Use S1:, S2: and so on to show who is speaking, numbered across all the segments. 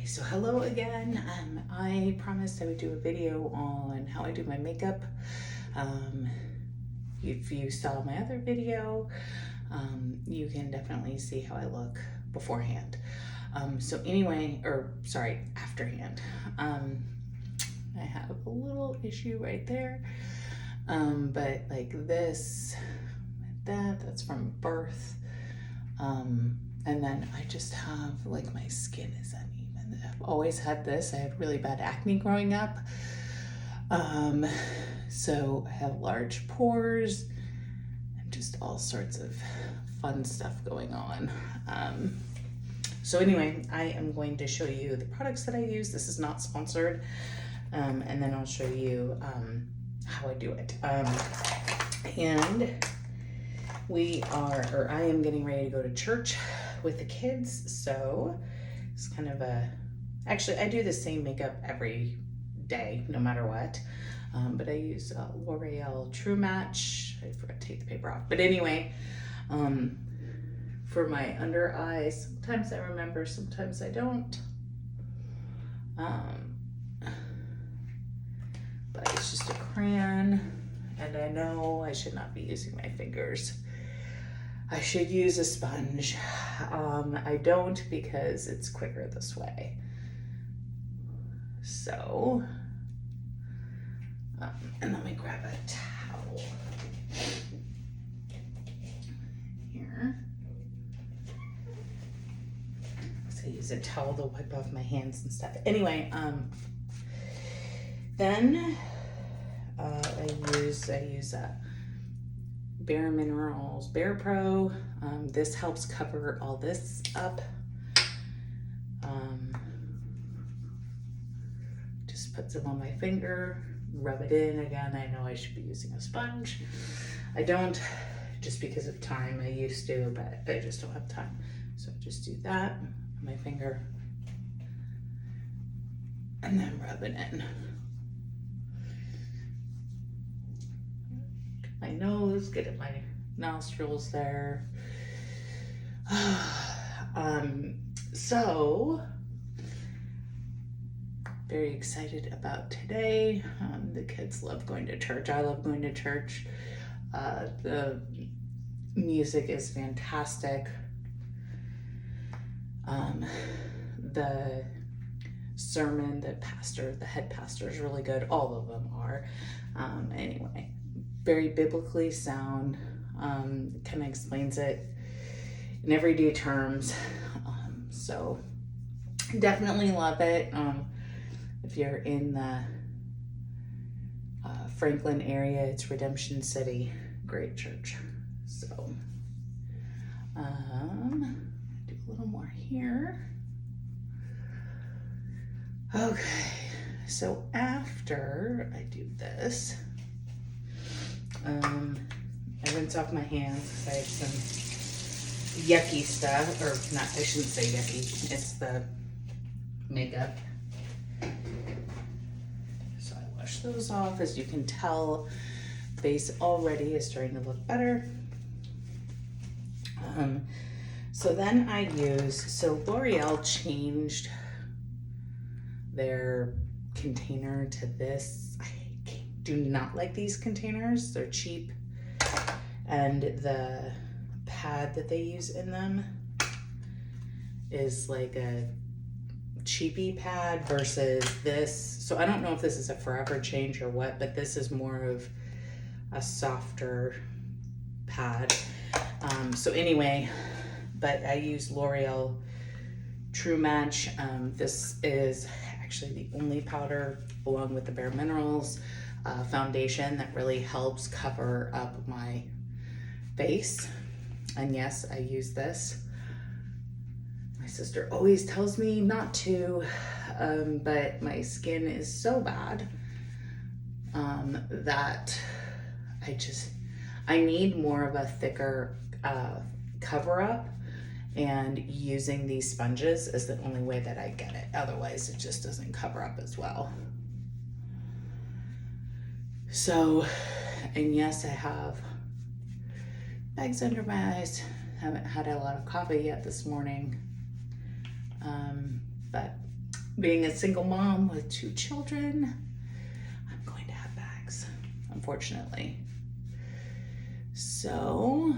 S1: So hello again. I promised I would do a video on how I do my makeup. If you saw my other video, you can definitely see how I look beforehand. So anyway, afterhand. I have a little issue right there, but like this, that's from birth. And then I just have, like, my skin is uneven. I've always had this. I had really bad acne growing up. So I have large pores and just all sorts of fun stuff going on. So anyway, I am going to show you the products that I use. This is not sponsored. And then I'll show you how I do it. And I am getting ready to go to church with the kids, so it's kind of actually I do the same makeup every day, no matter what, but I use L'Oreal True Match. I forgot to take the paper off, but anyway, for my under eyes, sometimes I remember, sometimes I don't, but it's just a crayon, and I know I should not be using my fingers. I should use a sponge. I don't, because it's quicker this way. So, and let me grab a towel here. So I use a towel to wipe off my hands and stuff. Anyway, then I use Bare Minerals Bare Pro. This helps cover all this up. Just put some on my finger, rub it in. Again, I know I should be using a sponge. I don't, just because of time. I used to, but I just don't have time. So I just do that on my finger and then rub it in. My nose, get at my nostrils there. So very excited about today. The kids love going to church. I love going to church. The music is fantastic. The sermon, the head pastor is really good. All of them are. Anyway, very biblically sound, kind of explains it in everyday terms. So definitely love it. If you're in the Franklin area, it's Redemption City, great church. So do a little more here. Okay, so after I do this, I rinse off my hands because I have some yucky stuff, or not, I shouldn't say yucky, it's the makeup. So I wash those off. As you can tell, face already is starting to look better. So then I so L'Oreal changed their container to this. I do not like these containers. They're cheap, and the pad that they use in them is like a cheapy pad versus this. So I don't know if this is a forever change or what, but this is more of a softer pad. So anyway, but I use L'Oreal True Match. This is actually the only powder, along with the Bare Minerals foundation, that really helps cover up my face. And yes, I use this. My sister always tells me not to, but my skin is so bad that I need more of a thicker cover up, and using these sponges is the only way that I get it. Otherwise, it just doesn't cover up as well. So, and yes, I have bags under my eyes. Haven't had a lot of coffee yet this morning, but Being a single mom with 2 children, I'm going to have bags, unfortunately. So,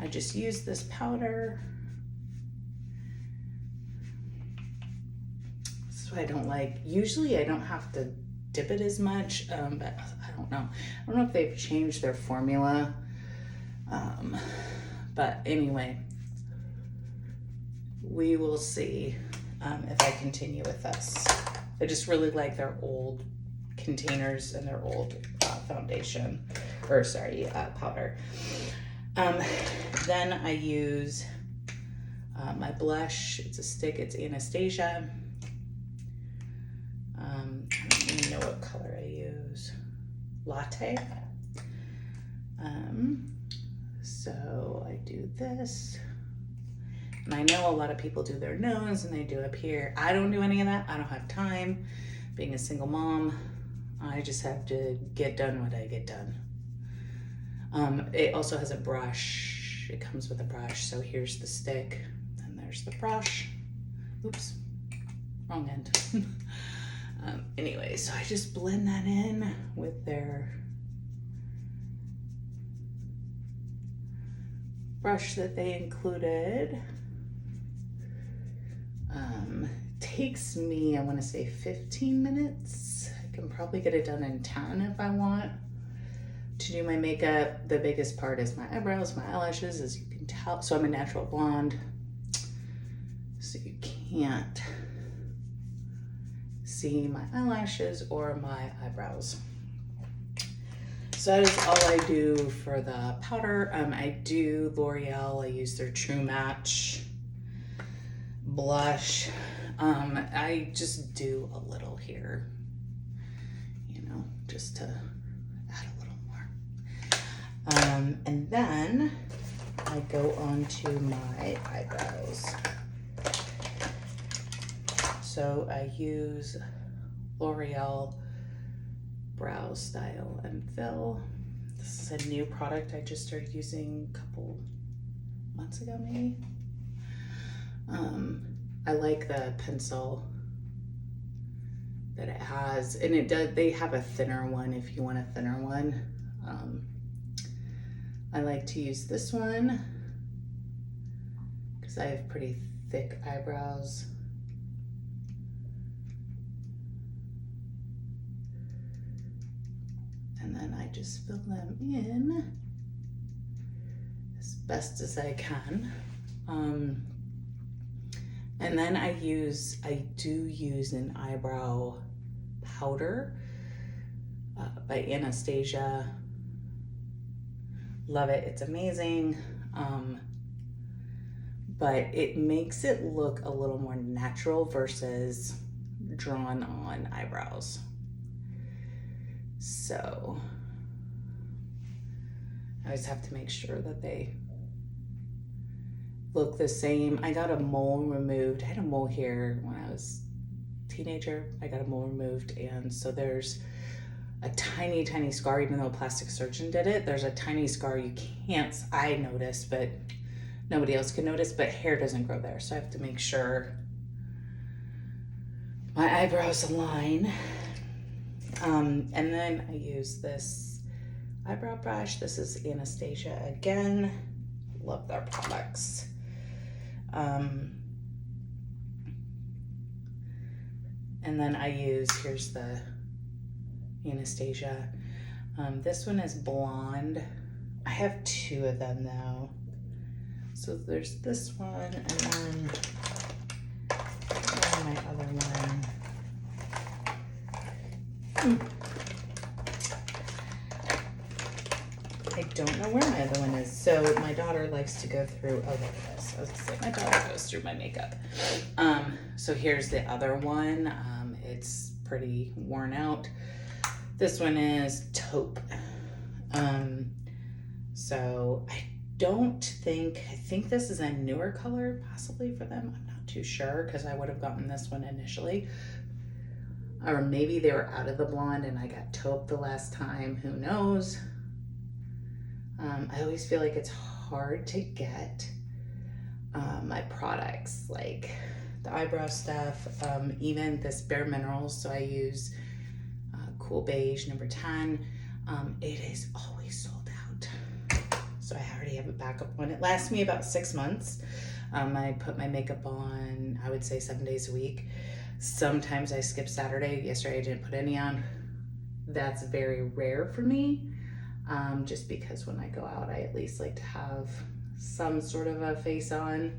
S1: I just use this powder. So I don't like, usually I don't have to dip it as much, but I don't know. I don't know if they've changed their formula. But anyway, we will see if I continue with this. I just really like their old containers and their old foundation, or sorry, powder. Then I use my blush. It's a stick, it's Anastasia. I don't even know what color I use. Latte. So I do this. And I know a lot of people do their nose and they do up here. I don't do any of that. I don't have time. Being a single mom, I just have to get done what I get done. It also has a brush. It comes with a brush. So here's the stick and there's the brush. Oops, wrong end. Anyway, so I just blend that in with their brush that they included. Takes me, I want to say 15 minutes. I can probably get it done in 10 if I want to do my makeup. The biggest part is my eyebrows, my eyelashes, as you can tell. So I'm a natural blonde, so you can't see my eyelashes or my eyebrows. So that is all I do for the powder. I do L'Oreal. I use their True Match blush. I just do a little here, you know, just to add a little more. And then I go on to my eyebrows. So I use L'Oreal Brow Style and Fill. This is a new product I just started using a couple months ago, maybe. I like the pencil that it has, and it does. They have a thinner one if you want a thinner one. I like to use this one because I have pretty thick eyebrows. And then I just fill them in as best as I can. And then I do use an eyebrow powder by Anastasia. Love it, it's amazing. But it makes it look a little more natural versus drawn on eyebrows. So I always have to make sure that they look the same. I got a mole removed. I had a mole here when I was a teenager. I got a mole removed, and so there's a tiny, tiny scar. Even though a plastic surgeon did it, there's a tiny scar you can't, I notice, but nobody else can notice, but hair doesn't grow there. So I have to make sure my eyebrows align. And then I use this eyebrow brush. This is Anastasia again. Love their products. And then I use, here's the Anastasia. This one is blonde. I have 2 of them though. So there's this one, and then my other one. I don't know where my other one is. So my daughter likes to go through, oh, look at this. I was gonna say, my daughter goes through my makeup. So here's the other one. It's pretty worn out. This one is taupe. So I think this is a newer color possibly for them. I'm not too sure because I would have gotten this one initially. Or maybe they were out of the blonde and I got taupe the last time, who knows? I always feel like it's hard to get my products. Like the eyebrow stuff, even this Bare Minerals. So I use Cool Beige number 10. It is always sold out. So I already have a backup one. It lasts me about 6 months. I put my makeup on, I would say 7 days a week. Sometimes I skip Saturday. Yesterday I didn't put any on. That's very rare for me, just because when I go out, I at least like to have some sort of a face on,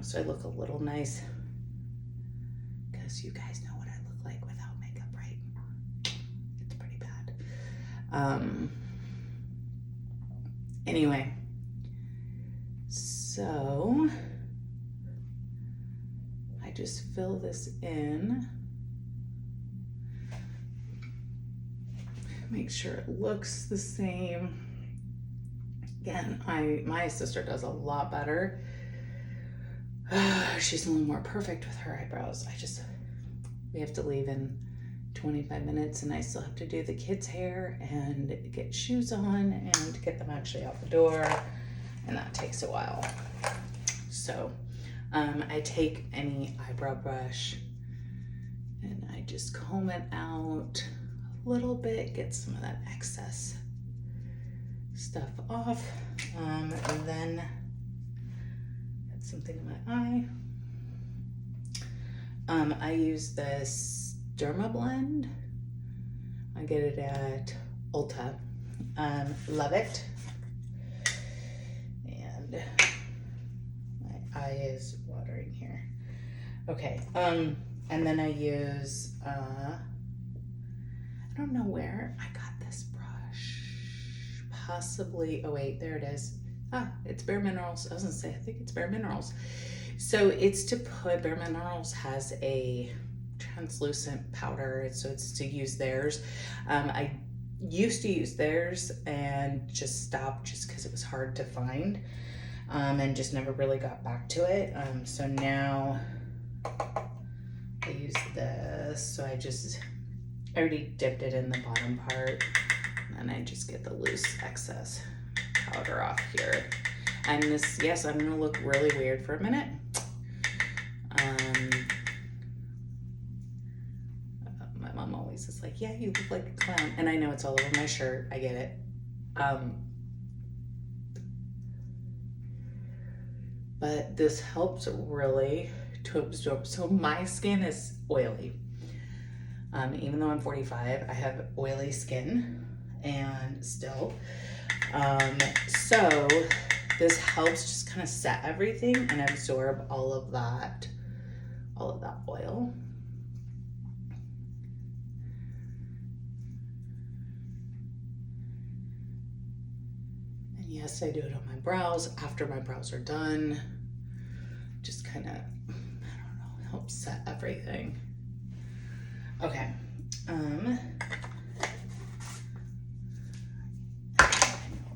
S1: so I look a little nice, because you guys know what I look like without makeup, right? It's pretty bad. Anyway, so I just fill this in. Make sure it looks the same. Again, my sister does a lot better. She's a little more perfect with her eyebrows. We have to leave in 25 minutes and I still have to do the kids' hair and get shoes on and get them actually out the door, and that takes a while. So I take any eyebrow brush and I just comb it out a little bit, get some of that excess stuff off, and then get something in my eye. I use this Derma Blend. I get it at Ulta. Love it. And my eye is watering here. Okay, and then I use, I don't know where I got this brush. Possibly, oh wait, there it is. It's Bare Minerals. I was gonna say, I think it's Bare Minerals. So it's to put, Bare Minerals has a translucent powder, so it's to use theirs. I used to use theirs and just stopped just because it was hard to find, and just never really got back to it. So now I use this. So I already dipped it in the bottom part, and I just get the loose excess powder off here. And this, yes, I'm gonna look really weird for a minute. My mom always is like, yeah, you look like a clown. And I know it's all over my shirt, I get it. But this helps really to absorb. So my skin is oily. Even though I'm 45, I have oily skin and still. So this helps just kind of set everything and absorb all of that oil. And yes, I do it on my brows after my brows are done. Just kind of, I don't know, help set everything. Okay. I know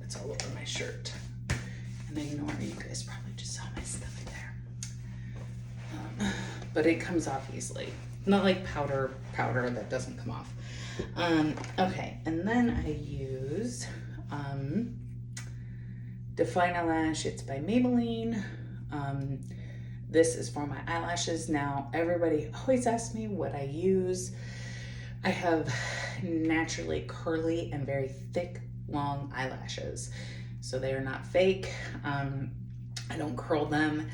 S1: it's all over my shirt. And ignore, you guys probably just saw my stuff there. But it comes off easily. Not like powder that doesn't come off. Okay, and then I use Define Eyelash. It's by Maybelline. This is for my eyelashes. Now, everybody always asks me what I use. I have naturally curly and very thick, long eyelashes. So they are not fake. I don't curl them.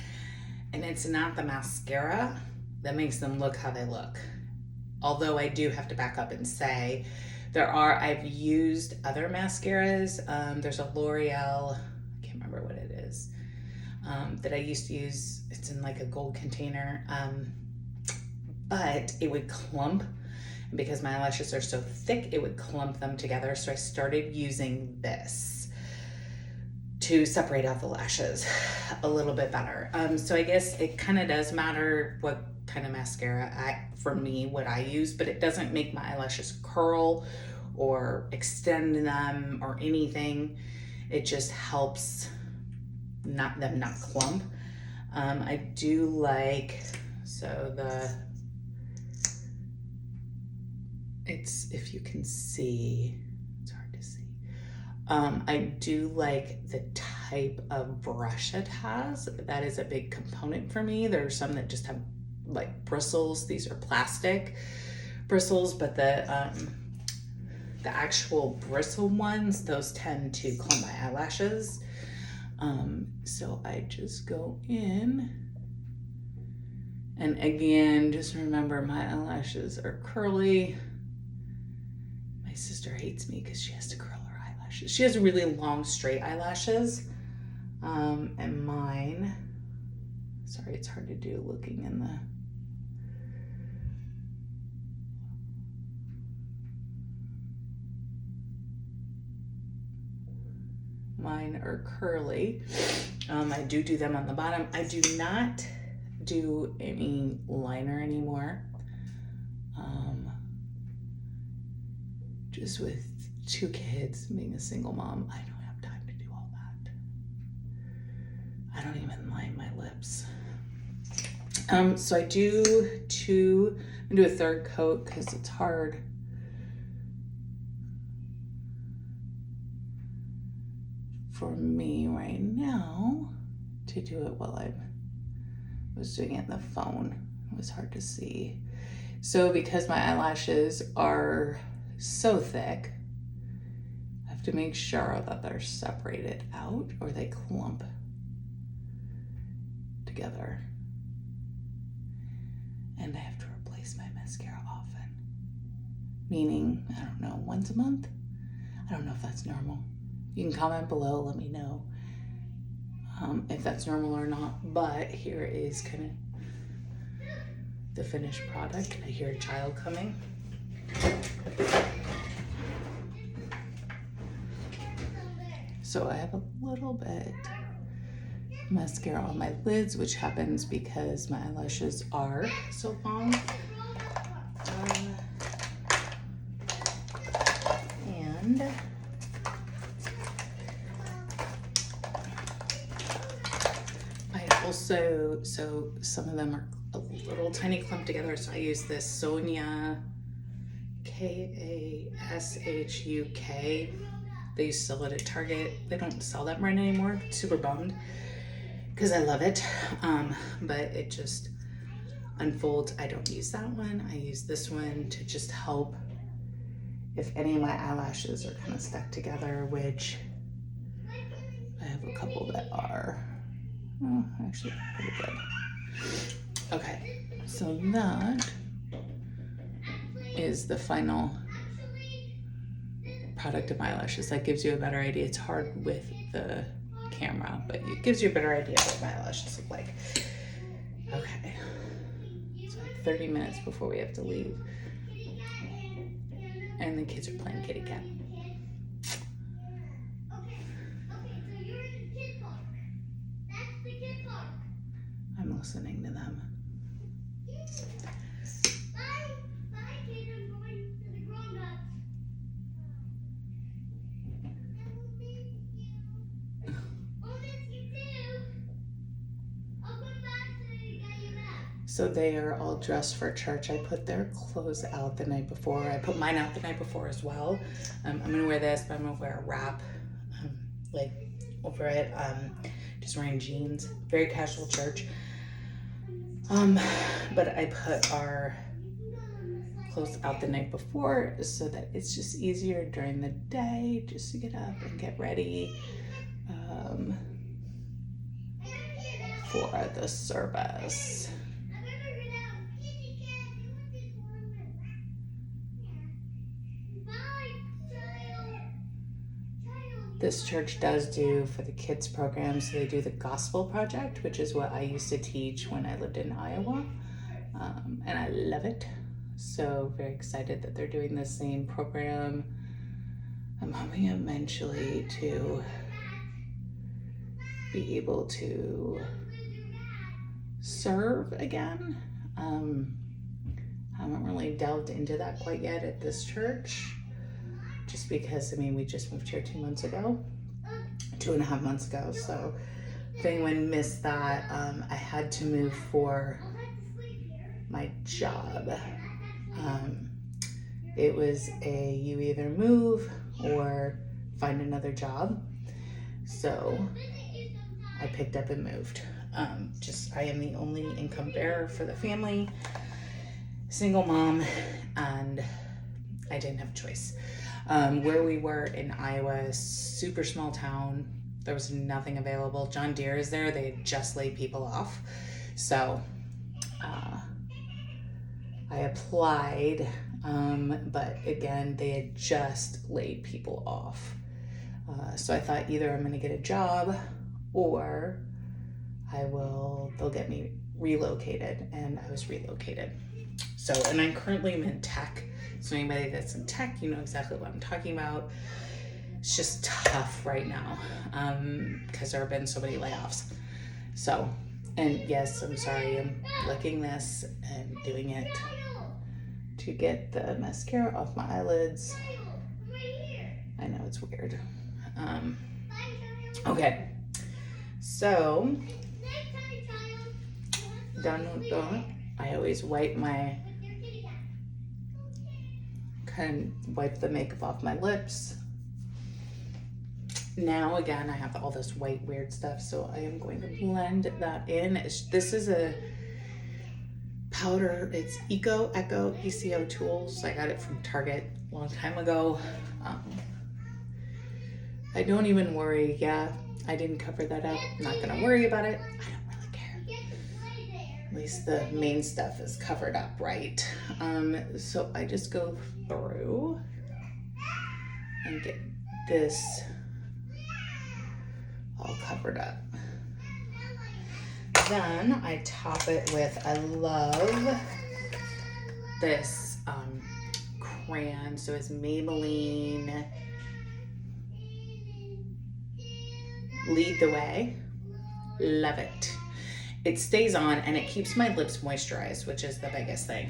S1: And it's not the mascara that makes them look how they look. Although I do have to back up and say, I've used other mascaras. There's a L'Oreal, I can't remember what it is, that I used to use. It's in like a gold container, but it would clump. And because my eyelashes are so thick, it would clump them together. So I started using this to separate out the lashes a little bit better. So I guess it kind of does matter what kind of mascara, for me, what I use, but it doesn't make my eyelashes curl or extend them or anything. It just helps them not clump. I do like, if you can see, it's hard to see. I do like the type of brush it has. That is a big component for me. There are some that just have like bristles. These are plastic bristles, but the actual bristle ones, those tend to clump my eyelashes. So I just go in, and again, just remember my eyelashes are curly. My sister hates me because she has to curl her eyelashes. She has really long, straight eyelashes. And mine, sorry, it's hard to do looking in the, mine are curly. I do them on the bottom. I do not do any liner anymore. Just with 2 kids, being a single mom, I don't have time to do all that. I don't even line my lips. So I do I'm gonna do a 3rd coat because it's hard. For me right now to do it while I was doing it on the phone. It was hard to see. So because my eyelashes are so thick, I have to make sure that they're separated out or they clump together. And I have to replace my mascara often. Meaning, I don't know, once a month? I don't know if that's normal. You can comment below, let me know if that's normal or not. But here is kind of the finished product. I hear a child coming. So I have a little bit mascara on my lids, which happens because my eyelashes are so long. And I also, so some of them are a little tiny clumped together, so I use this Sonia K-A-S-H-U-K. They used to sell it at Target. They don't sell that brand anymore. Super bummed because I love it, but it just unfolds. I don't use that one. I use this one to just help if any of my eyelashes are kind of stuck together, which I have a couple that are, actually pretty good. Okay, so that is the final product of my eyelashes. That gives you a better idea. It's hard with the camera, but it gives you a better idea of what my eyelashes look like. Okay, it's like 30 minutes before we have to leave, and the kids are playing kitty cat. I'm listening to them. So they are all dressed for church. I put their clothes out the night before. I put mine out the night before as well. I'm gonna wear this, but I'm gonna wear a wrap like over it. Just wearing jeans, very casual church. But I put our clothes out the night before so that it's just easier during the day just to get up and get ready for the service. This church does do for the kids program, so they do the gospel project, which is what I used to teach when I lived in Iowa, and I love it. So very excited that they're doing the same program. I'm hoping eventually to be able to serve again. I haven't really delved into that quite yet at this church. Just because, I mean, we just moved here 2.5 months ago, so if anyone missed that, I had to move for my job. It was you either move or find another job. So I picked up and moved. I am the only income bearer for the family, single mom, and I didn't have a choice. Where we were in Iowa, super small town, there was nothing available. John Deere is there. They had just laid people off. So I applied, but again, they had just laid people off. So I thought either I'm going to get a job or they'll get me relocated, and I was relocated. So, and I currently am in tech. So anybody that's in tech, you know exactly what I'm talking about. It's just tough right now because there have been so many layoffs. So, and yes, I'm sorry, I'm licking this and doing it to get the mascara off my eyelids. I know it's weird. Okay, so done with that. I always wipe the makeup off my lips. Now again, I have all this white weird stuff, so I am going to blend that in. This is a powder. It's Eco Tools. I got it from Target a long time ago. I don't even worry. Yeah, I didn't cover that up. I'm not gonna worry about it. I don't really care. At least the main stuff is covered up, right? So I just go through and get this all covered up. Then I top it with, I love this crayon. So it's Maybelline Lead the Way. Love it. It stays on and it keeps my lips moisturized, which is the biggest thing.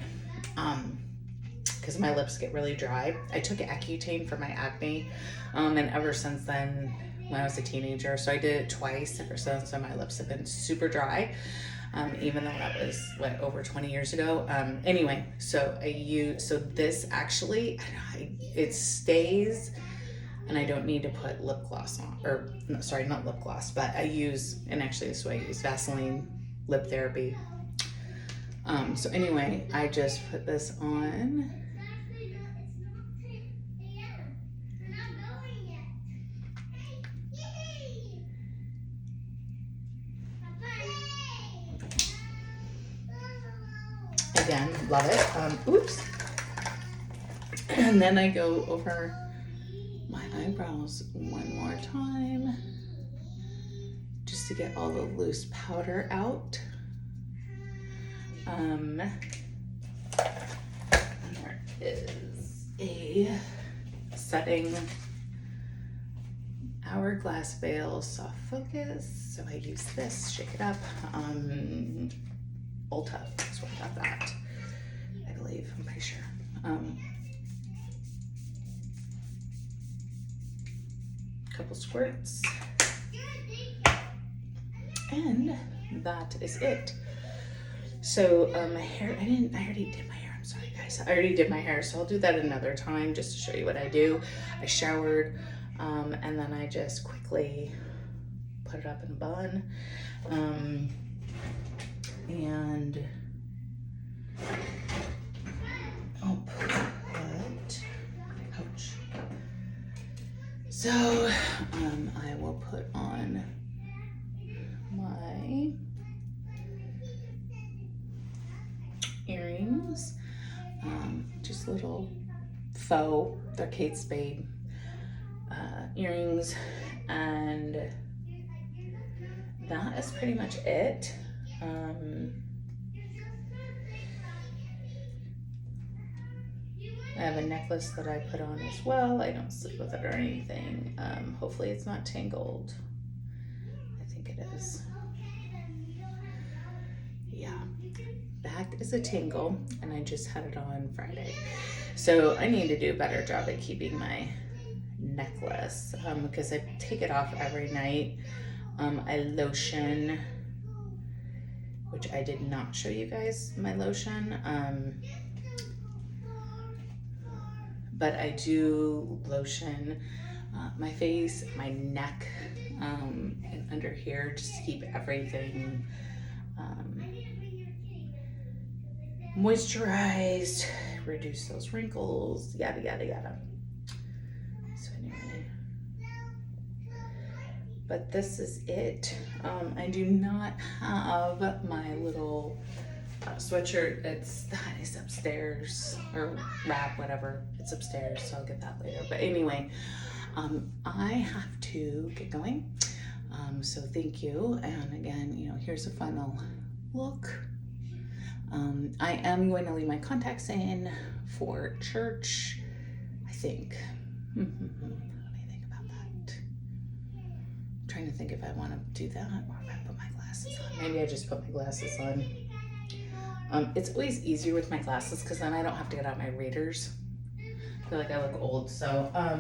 S1: Because my lips get really dry. I took Accutane for my acne, and ever since then, when I was a teenager, so I did it twice ever since, and my lips have been super dry, even though that was over 20 years ago. Anyway, so this actually, it stays, and I don't need to put lip gloss on, or no, sorry, not lip gloss, but I use, and actually this way I use Vaseline Lip Therapy. So anyway, I just put this on. Again, love it. Oops. And then I go over my eyebrows one more time just to get all the loose powder out. And there is a setting Hourglass Veil Soft Focus. So I use this, shake it up. Ulta, that's where I got that, I believe, I'm pretty sure. Couple squirts, and that is it. So my hair, I already did my hair, I'm sorry guys, I already did my hair, so I'll do that another time just to show you what I do. I showered, and then I just quickly put it up in a bun. And I'll put, ouch. So, I will put on my earrings, just little faux, they're Kate Spade earrings, and that is pretty much it. I have a necklace that I put on as well. I don't sleep with it or anything. Hopefully it's not tangled. I think it is. Yeah, that is a tangle, and I just had it on Friday. So I need to do a better job at keeping my necklace because I take it off every night. I lotion, which I did not show you guys my lotion, but I do lotion my face, my neck, and under here, just to keep everything moisturized, reduce those wrinkles, yada, yada, yada. So anyway, but this is it. I do not have my little sweatshirt. That is upstairs, or wrap, whatever. It's upstairs, so I'll get that later. But anyway, I have to get going. So thank you. And again, you know, here's a final look. I am going to leave my contacts in for church, I think. Let me think about that. I'm trying to think if I want to do that or if I put my glasses on. Maybe I just put my glasses on. It's always easier with my glasses because then I don't have to get out my readers. I feel like I look old, so I'll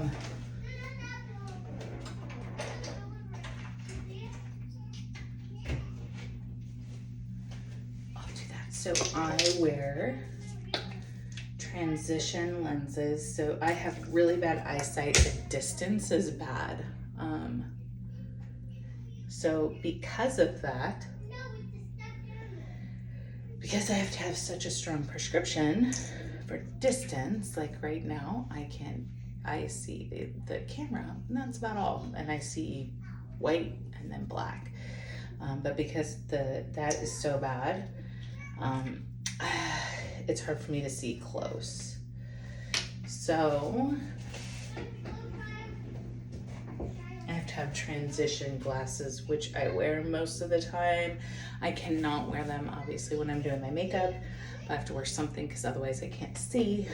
S1: do that. So I wear transition lenses. So I have really bad eyesight. The distance is bad. So because of that, because I have to have such a strong prescription for distance, like right now, I see the camera, and that's about all. And I see white and then black. But because that is so bad, it's hard for me to see close. So I have to have transition glasses, which I wear most of the time. I cannot wear them, obviously, when I'm doing my makeup. I have to wear something because otherwise I can't see,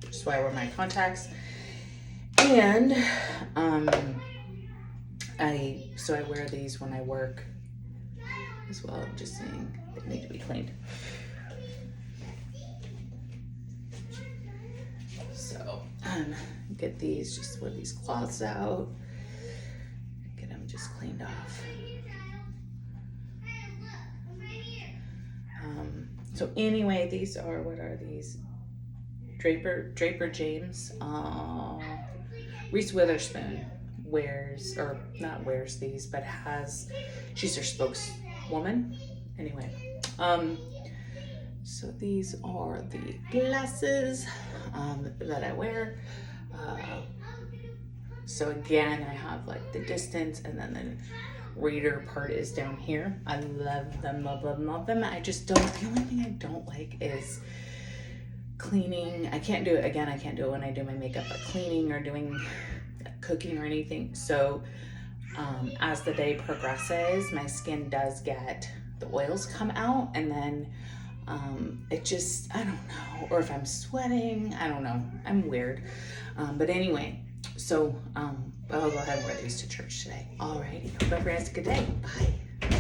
S1: which is why I wear my contacts. And so I wear these when I work as well. I'm just saying they need to be cleaned. So get these, just wear these cloths out, get them just cleaned off. So anyway, these are, what are these? Draper James. Reese Witherspoon wears, or not wears these, but she's her spokeswoman. Anyway, so these are the glasses that I wear. So again, I have like the distance, and then the reader part is down here. I love them, love them, love them. I just don't, the only thing I don't like is cleaning. I can't do it, again, I can't do it when I do my makeup, but cleaning or doing cooking or anything. So as the day progresses, my skin does get, the oils come out, and then it just, I don't know, or if I'm sweating, I don't know, I'm weird. But anyway, so I'll go ahead and wear these to church today. Alrighty, hope everyone has a good day. Bye.